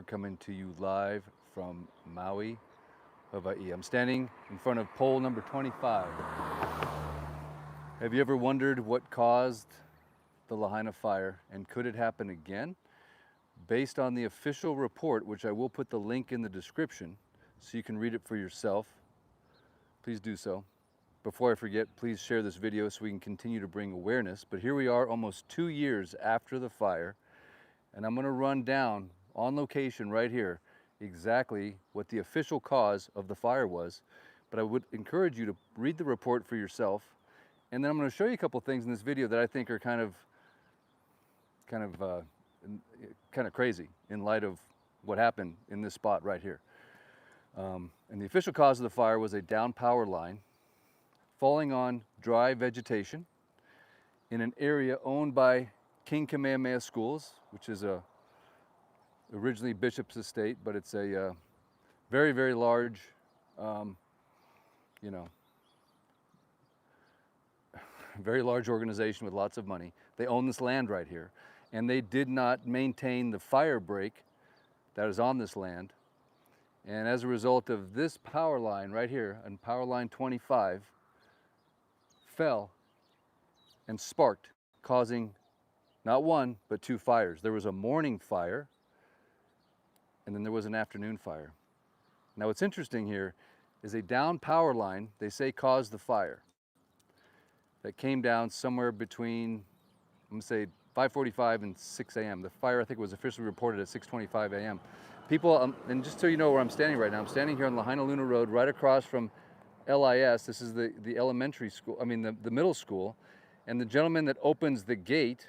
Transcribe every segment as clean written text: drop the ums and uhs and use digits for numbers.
Realtor, coming to you live from Maui, Hawaii. I'm standing in front of pole number 25. Have you ever wondered what caused the Lahaina fire, and could it happen again? Based on the official report, which I will put the link in the description so you can read it for yourself, please do so. Before I forget, please share this video so we can continue to bring awareness. But here we are almost 2 years after the fire, and I'm going to run down on location right here exactly what the official cause of the fire was. But I would encourage you to read the report for yourself, and then I'm going to show you a couple things in this video that I think are kind of crazy in light of what happened in this spot right here. And the official cause of the fire was a down power line falling on dry vegetation in an area owned by King Kamehameha Schools, which is originally Bishop's estate, but it's a very, very large, very large organization with lots of money. They own this land right here, and they did not maintain the fire break that is on this land. And as a result of this power line right here, and power line 25, fell and sparked, causing not one, but 2 fires. There was a morning fire, and then there was an afternoon fire. Now what's interesting here is a down power line, they say, caused the fire. That came down somewhere between, I'm gonna say 5:45 and 6 a.m. The fire, I think, was officially reported at 6:25 a.m. People, and just so you know where I'm standing right now, I'm standing here on Lahaina Luna Road, right across from LIS. This is the elementary school, the middle school. And the gentleman that opens the gate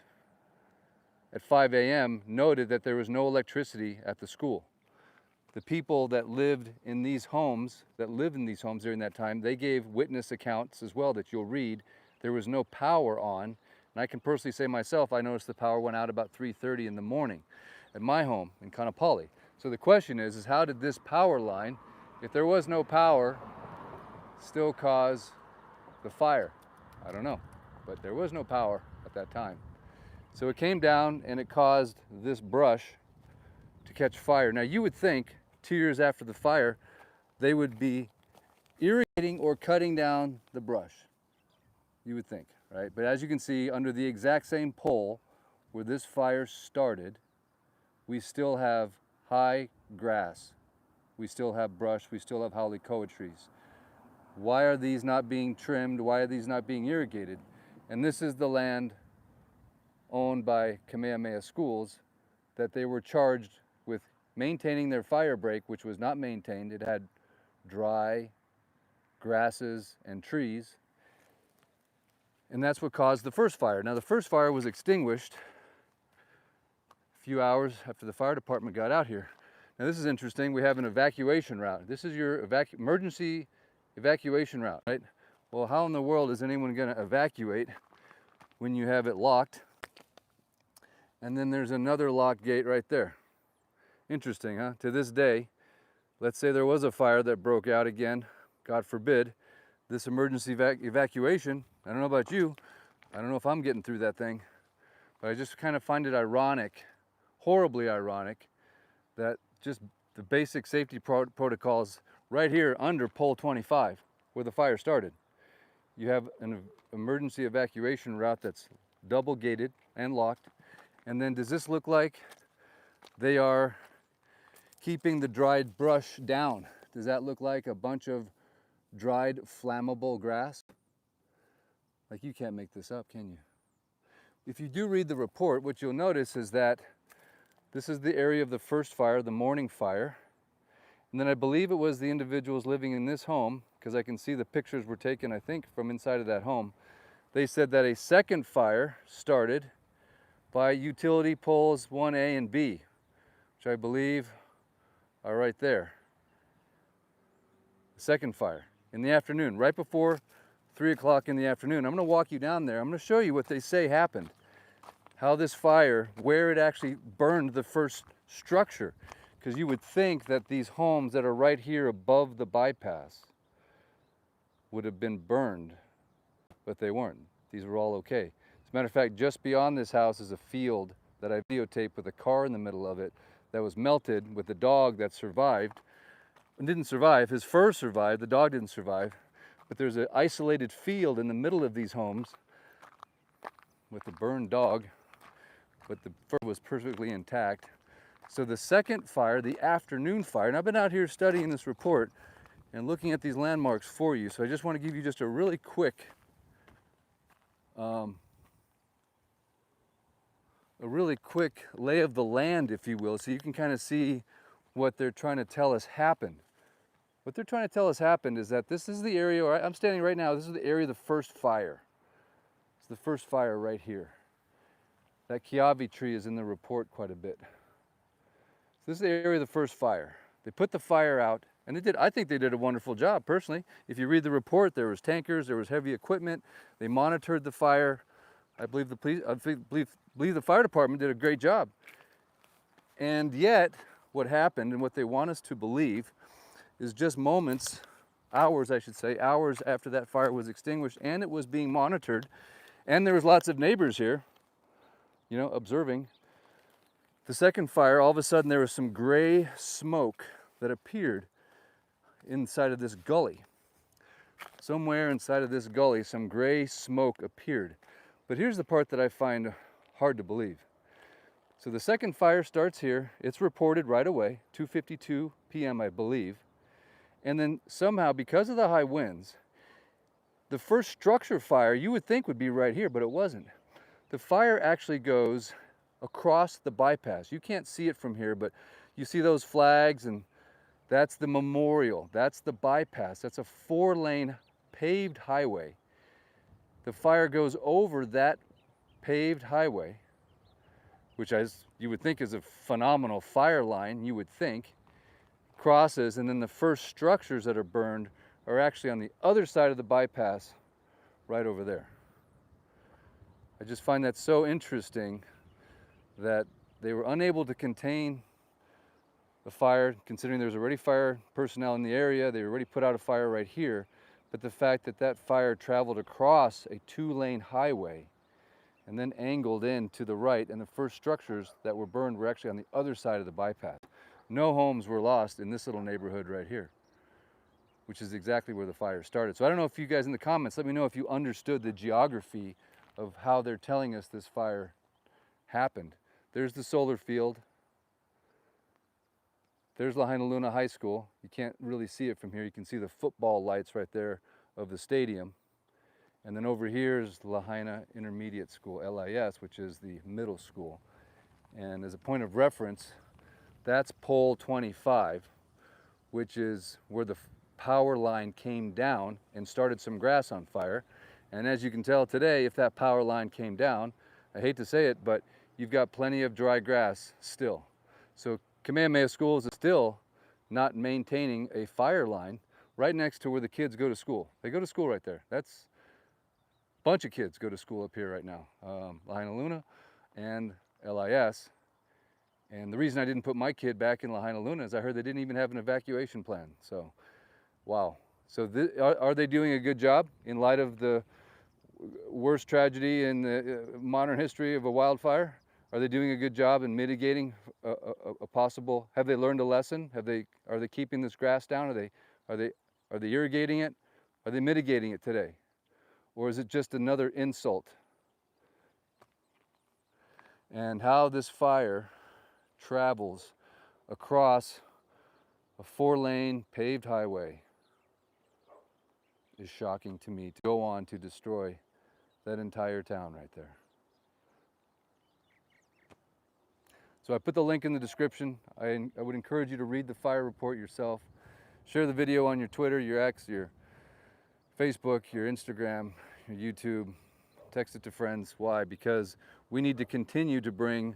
at 5 a.m. noted that there was no electricity at the school. The people that lived in these homes, during that time, they gave witness accounts as well that you'll read. There was no power on. And I can personally say myself, I noticed the power went out about 3:30 in the morning at my home in Kanapali. So the question is how did this power line, if there was no power, still cause the fire? I don't know, but there was no power at that time. So it came down and it caused this brush to catch fire. Now you would think 2 years after the fire, they would be irrigating or cutting down the brush. You would think, right? But as you can see, under the exact same pole where this fire started, we still have high grass. We still have brush. We still have haole trees. Why are these not being trimmed? Why are these not being irrigated? And this is the land owned by Kamehameha Schools that they were charged with maintaining their fire break, which was not maintained. It had dry grasses and trees. And that's what caused the first fire. Now the first fire was extinguished a few hours after the fire department got out here. Now this is interesting. We have an evacuation route. This is your emergency evacuation route, right? Well, how in the world is anyone going to evacuate when you have it locked? And then there's another locked gate right there. Interesting, huh? To this day, let's say there was a fire that broke out again, God forbid, this emergency evacuation, I don't know about you, I don't know if I'm getting through that thing, but I just kind of find it ironic, horribly ironic, that just the basic safety protocols right here under pole 25, where the fire started. You have an emergency evacuation route that's double gated and locked. And then does this look like they are keeping the dried brush down? Does that look like a bunch of dried flammable grass? Like, you can't make this up, can you? If you do read the report, what you'll notice is that this is the area of the first fire, the morning fire. And then I believe it was the individuals living in this home, because I can see the pictures were taken, I think, from inside of that home. They said that a second fire started by utility poles 1A and B, which I believe are right there. The second fire in the afternoon, right before 3 o'clock in the afternoon. I'm going to walk you down there. I'm going to show you what they say happened. How this fire, where it actually burned the first structure. Because you would think that these homes that are right here above the bypass would have been burned, but they weren't. These were all okay. As a matter of fact, just beyond this house is a field that I videotaped with a car in the middle of it that was melted with the dog that survived. And didn't survive, his fur survived, the dog didn't survive. But there's an isolated field in the middle of these homes with the burned dog, but the fur was perfectly intact. So the second fire, the afternoon fire, and I've been out here studying this report and looking at these landmarks for you, so I just want to give you just a really quick lay of the land, if you will, so you can kind of see what they're trying to tell us happened. What they're trying to tell us happened is that this is the area where I'm standing right now. This is the area of the first fire. It's the first fire right here. That kiawe tree is in the report quite a bit. So this is the area of the first fire. They put the fire out, and I think they did a wonderful job, personally. If you read the report, there was tankers, there was heavy equipment. They monitored the fire. I believe the fire department did a great job. And yet, what happened, and what they want us to believe, is just hours after that fire was extinguished, and it was being monitored, and there was lots of neighbors here, you know, observing. The second fire, all of a sudden there was some gray smoke that appeared inside of this gully. Somewhere inside of this gully, some gray smoke appeared. But here's the part that I find hard to believe. So the second fire starts here. It's reported right away, 2:52 p.m., I believe. And then somehow, because of the high winds, the first structure fire you would think would be right here, but it wasn't. The fire actually goes across the bypass. You can't see it from here, but you see those flags, and that's the memorial. That's the bypass. That's a 4-lane paved highway. The fire goes over that paved highway, which you would think is a phenomenal fire line, you would think, crosses, and then the first structures that are burned are actually on the other side of the bypass, right over there. I just find that so interesting that they were unable to contain the fire, considering there's already fire personnel in the area. They already put out a fire right here, but the fact that that fire traveled across a 2-lane highway and then angled in to the right, and the first structures that were burned were actually on the other side of the bypass. No homes were lost in this little neighborhood right here, which is exactly where the fire started. So I don't know if you guys in the comments, let me know if you understood the geography of how they're telling us this fire happened. There's the solar field. There's Lahaina High School. You can't really see it from here. You can see the football lights right there of the stadium. And then over here is Lahaina Intermediate School, LIS, which is the middle school. And as a point of reference, that's pole 25, which is where the power line came down and started some grass on fire. And as you can tell today, if that power line came down, I hate to say it, but you've got plenty of dry grass still. So Kamehameha Schools is still not maintaining a fire line right next to where the kids go to school. They go to school right there. That's a bunch of kids go to school up here right now. Lahaina Luna and LIS. And the reason I didn't put my kid back in Lahaina Luna is I heard they didn't even have an evacuation plan. So, wow. So are they doing a good job in light of the worst tragedy in the modern history of a wildfire? Are they doing a good job in mitigating a possible? Have they learned a lesson? Are they keeping this grass down? Are they irrigating it? Are they mitigating it today, or is it just another insult? And how this fire travels across a 4-lane paved highway is shocking to me, to go on to destroy that entire town right there. So I put the link in the description. I would encourage you to read the fire report yourself. Share the video on your Twitter, your X, your Facebook, your Instagram, your YouTube. Text it to friends. Why? Because we need to continue to bring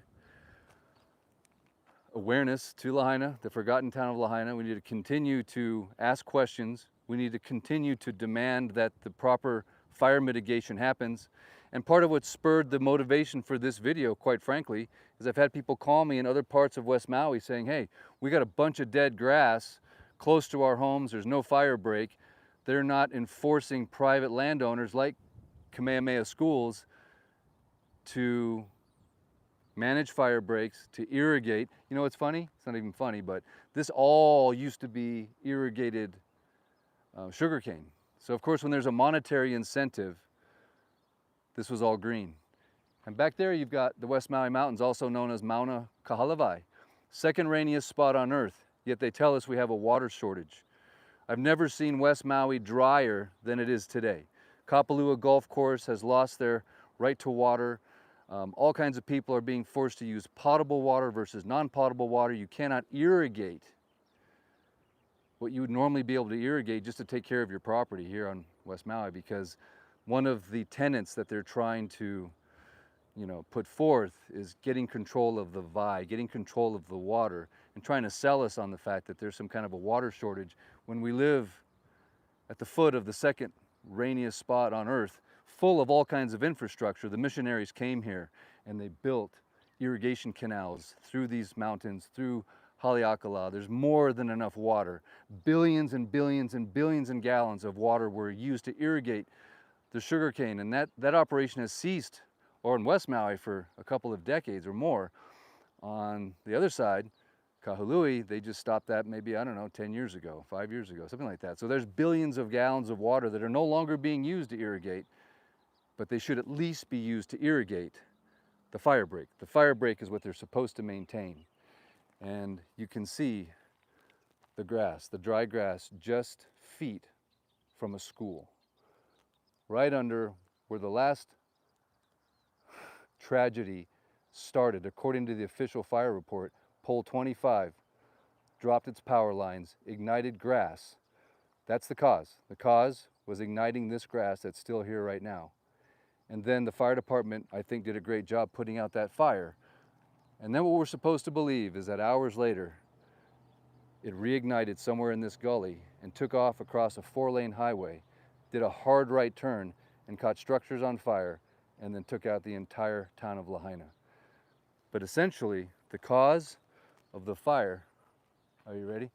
awareness to Lahaina, the forgotten town of Lahaina. We need to continue to ask questions. We need to continue to demand that the proper fire mitigation happens. And part of what spurred the motivation for this video, quite frankly, is I've had people call me in other parts of West Maui saying, hey, we got a bunch of dead grass close to our homes. There's no fire break. They're not enforcing private landowners like Kamehameha Schools to manage fire breaks, to irrigate. You know what's funny? It's not even funny, but this all used to be irrigated sugarcane. So of course when there's a monetary incentive, this was all green. And back there you've got the West Maui Mountains, also known as Mauna Kahalavai, second rainiest spot on earth, yet they tell us we have a water shortage. I've never seen West Maui drier than it is today. Kapalua Golf Course has lost their right to water. All kinds of people are being forced to use potable water versus non-potable water. You cannot irrigate what you would normally be able to irrigate just to take care of your property here on West Maui, because one of the tenets that they're trying to put forth is getting control of the vai, getting control of the water, and trying to sell us on the fact that there's some kind of a water shortage when we live at the foot of the second rainiest spot on earth, full of all kinds of infrastructure. The missionaries came here and they built irrigation canals through these mountains, through Haleakala. There's more than enough water. Billions and billions and billions of gallons of water were used to irrigate the sugarcane, and that operation has ceased, or in West Maui for a couple of decades or more. On the other side, Kahului, they just stopped that maybe, I don't know, 10 years ago, 5 years ago, something like that. So there's billions of gallons of water that are no longer being used to irrigate, but they should at least be used to irrigate the fire break. The fire break is what they're supposed to maintain. And you can see the grass, the dry grass, just feet from a school, right under where the last tragedy started. According to the official fire report, pole 25 dropped its power lines, ignited grass. That's the cause. The cause was igniting this grass that's still here right now. And then the fire department, I think, did a great job putting out that fire. And then what we're supposed to believe is that hours later, it reignited somewhere in this gully and took off across a 4-lane highway, did a hard right turn and caught structures on fire, and then took out the entire town of Lahaina. But essentially, the cause of the fire, are you ready?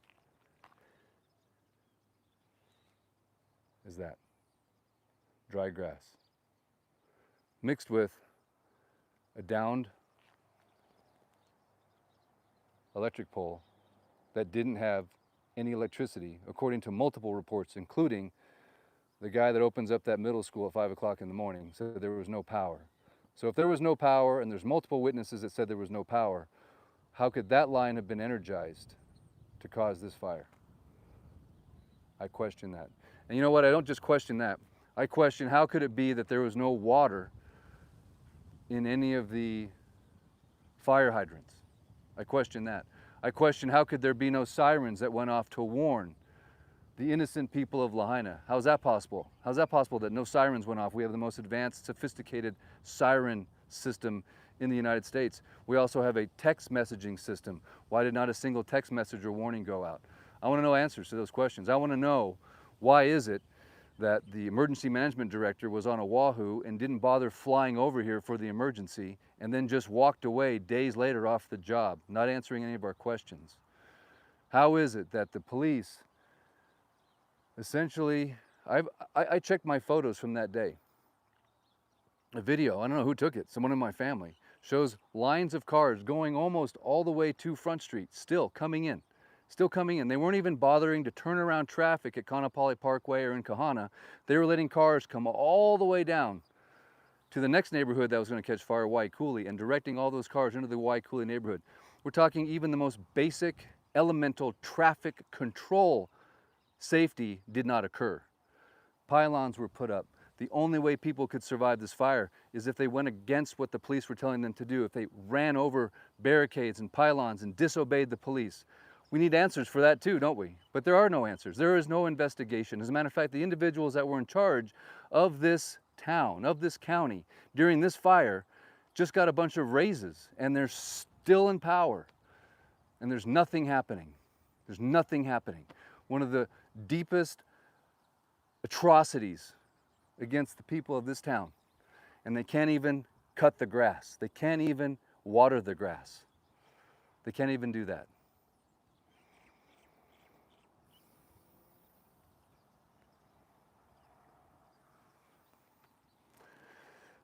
Is that dry grass mixed with a downed electric pole that didn't have any electricity, according to multiple reports, including the guy that opens up that middle school at 5 o'clock in the morning said there was no power. So if there was no power, and there's multiple witnesses that said there was no power, how could that line have been energized to cause this fire? I question that. And you know what? I don't just question that. I question, how could it be that there was no water in any of the fire hydrants? I question that. I question, how could there be no sirens that went off to warn the innocent people of Lahaina? How's that possible? How's that possible that no sirens went off? We have the most advanced, sophisticated siren system in the United States. We also have a text messaging system. Why did not a single text message or warning go out? I want to know answers to those questions. I want to know, why is it that the emergency management director was on Oahu and didn't bother flying over here for the emergency, and then just walked away days later off the job, not answering any of our questions? How is it that the police essentially, I checked my photos from that day. A video, I don't know who took it, someone in my family, shows lines of cars going almost all the way to Front Street, still coming in. They weren't even bothering to turn around traffic at Kaanapali Parkway or in Kahana. They were letting cars come all the way down to the next neighborhood that was going to catch fire, Waikuli, and directing all those cars into the Waikuli neighborhood. We're talking even the most basic, elemental traffic control safety did not occur. Pylons were put up. The only way people could survive this fire is if they went against what the police were telling them to do, if they ran over barricades and pylons and disobeyed the police. We need answers for that too, don't we? But there are no answers. There is no investigation. As a matter of fact, the individuals that were in charge of this town, of this county, during this fire, just got a bunch of raises, and they're still in power. And there's nothing happening. There's nothing happening. One of the deepest atrocities against the people of this town. And they can't even cut the grass. They can't even water the grass. They can't even do that.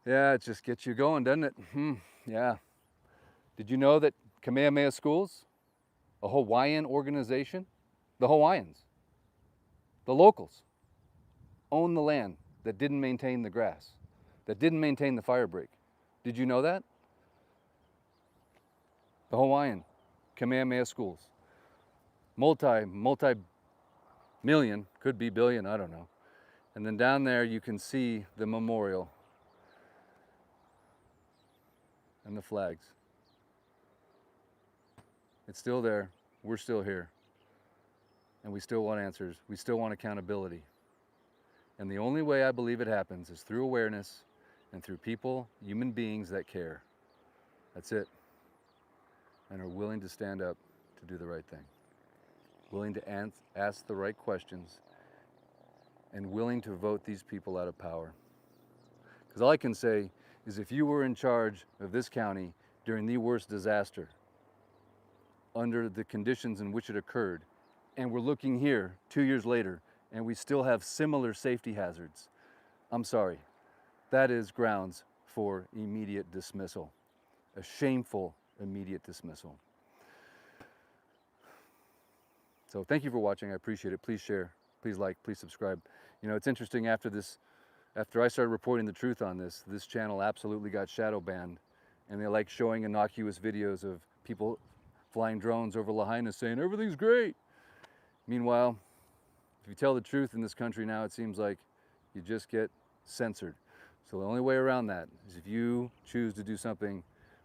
Yeah, it just gets you going, doesn't it? Yeah. Did you know that Kamehameha Schools, a Hawaiian organization, the Hawaiians, the locals, own the land that didn't maintain the grass, that didn't maintain the fire break? Did you know that? The Hawaiian Kamehameha Schools. Multi-million, could be billion, I don't know. And then down there you can see the memorial and the flags. It's still there. We're still here. And we still want answers. We still want accountability. And the only way I believe it happens is through awareness and through people, human beings that care. That's it. And are willing to stand up to do the right thing. Willing to ask the right questions, and willing to vote these people out of power. Because all I can say is, if you were in charge of this county during the worst disaster, under the conditions in which it occurred, and we're looking here 2 years later and we still have similar safety hazards, I'm sorry, that is grounds for immediate dismissal, a shameful immediate dismissal. So thank you for watching. I appreciate it. Please share, please like, please subscribe. You know, it's interesting, after I started reporting the truth on this channel absolutely got shadow banned, and they like showing innocuous videos of people flying drones over Lahaina saying everything's great. Meanwhile, if you tell the truth in this country now, it seems like you just get censored. So the only way around that is if you choose to do something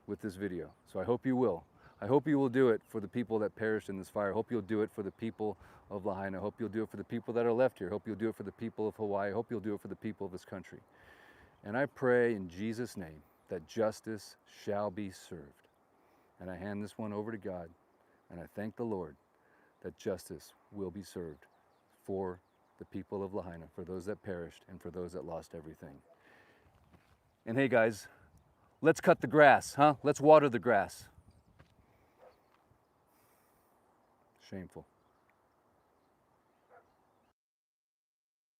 with this video. So I hope you will. I hope you will do it for the people that perished in this fire. I hope you'll do it for the people of Lahaina. I hope you'll do it for the people that are left here. I hope you'll do it for the people of Hawaii. I hope you'll do it for the people of this country. And I pray in Jesus' name that justice shall be served. And I hand this one over to God, and I thank the Lord that justice will be served for the people of Lahaina, for those that perished and for those that lost everything. And hey guys, let's cut the grass, huh? Let's water the grass. Shameful.